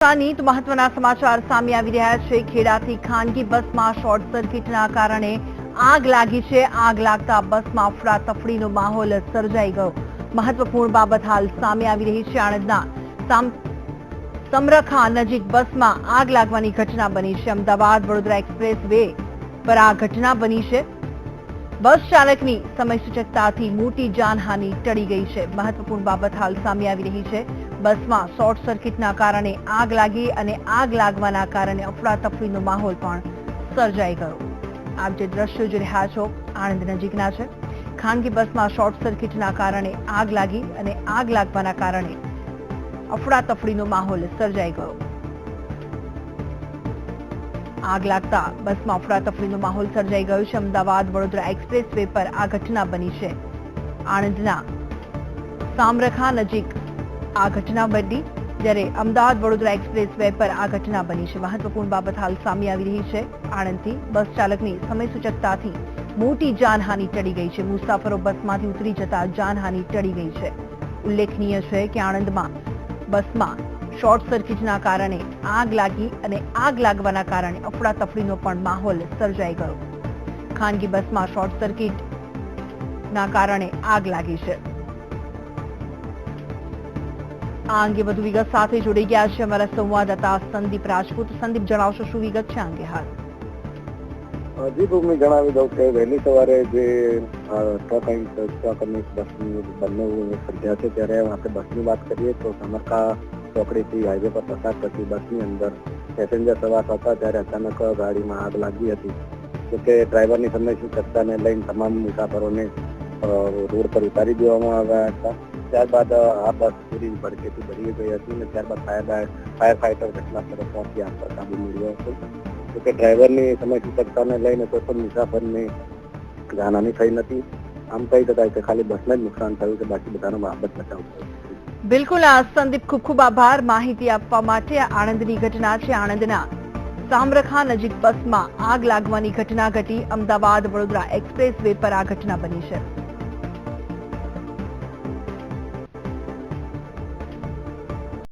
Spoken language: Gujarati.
ની તો મહત્વના સમાચાર સામે આવી રહ્યા છે। ખેડાથી ખાનગી બસમાં શોર્ટ સર્કિટના કારણે આગ લાગી છે। આગ લાગતા બસમાં અફડાતફડીનો માહોલ સર્જાઈ ગયો। મહત્વપૂર્ણ બાબત હાલ સામે આવી રહી છે। આણંદના સમરખા નજીક બસમાં આગ લાગવાની ઘટના બની છે। અમદાવાદ વડોદરા એક્સપ્રેસ વે પર આ ઘટના બની છે। બસ ચાલકની સમયસૂચકતાથી મોટી જાનહાનિ ટળી ગઈ છે। મહત્વપૂર્ણ બાબત હાલ સામે આવી રહી છે। બસમાં શોર્ટ સર્કિટના કારણે આગ લાગી અને આગ લાગવાના કારણે અફડાતફડીનો માહોલ પણ સર્જાઈ ગયો। આપ જે દ્રશ્યો જોઈ રહ્યા છો આણંદ નજીકના છે। ખાનગી બસમાં શોર્ટ સર્કિટના કારણે આગ લાગી અને આગ લાગવાના કારણે અફડાતફડીનો માહોલ સર્જાઈ ગયો। આગ લાગતા બસમાં અફડાતફડીનો માહોલ સર્જાઈ ગયો છે। અમદાવાદ વડોદરા એક્સપ્રેસ વે પર આ ઘટના બની છે। આણંદના સામરખા નજીક આ ઘટના બની, જ્યારે અમદાવાદ વડોદરા એક્સપ્રેસ વે પર આ ઘટના બની છે। મહત્વપૂર્ણ બાબત હાલ સામે આવી રહી છે। આણંદથી બસ ચાલકની સમયસૂચકતાથી મોટી જાનહાનિ ટળી ગઈ છે। મુસાફરો બસમાંથી ઉતરી જતા જાનહાનિ ટળી ગઈ છે। ઉલ્લેખનીય છે કે આણંદમાં બસમાં શોર્ટ સર્કિટના કારણે આગ લાગી અને આગ લાગવાના કારણે અફડાતફડીનો પણ માહોલ સર્જાઈ ગયો। ખાનગી બસમાં શોર્ટ સર્કિટના કારણે આગ લાગી છે। આ અંગે વધુ વિગત સાથે જોડી ગયા છે અમારા સંવાદદાતા સંદીપ રાજપૂત। સંદીપ, જણાવશો શું વિગત છે આ અંગે હાલ? જી હું જણાવી દઉં કે વહેલી સવારે જે ટ્રક અને બસની બંને સર્જ્યા છે, ત્યારે આપણે બસની વાત કરીએ તો સમરખા ચોકડીથી હાઈવે પર પસાર થતી બસની અંદર પેસેન્જર સવાર હતા ત્યારે અચાનક ગાડીમાં આગ લાગી હતી। જોકે ડ્રાઈવરની સમયસૂચકતાને લઈને તમામ મુસાફરોને રોડ પર ઉતારી દેવામાં આવ્યા હતા। ત્યારબાદ આ બસ પૂરી ભડકેથી ભરી ગઈ હતી અને ત્યારબાદ ફાયર ફાઈટર ઘટના સ્થળે પહોંચી આગ પર કાબુ મેળવ્યો હતો। જોકે ડ્રાઈવરની સમયસૂચકતાને લઈને કોઈ પણ મુસાફરને જાનહાનિ થઈ નથી। આમ કહી શકાય કે ખાલી બસને જ નુકસાન થયું છે, બાકી બધાનો બાબત બચાવ થયો। બિલકુલ સંદીપ, ખૂબ ખૂબ આભાર માહિતી આપવા માટે। આણંદની ઘટના છે। આણંદના સામરખા નજીક બસમાં આગ લાગવાની ઘટના ઘટી। અમદાવાદ વડોદરા એક્સપ્રેસ વે પર આ ઘટના બની છે।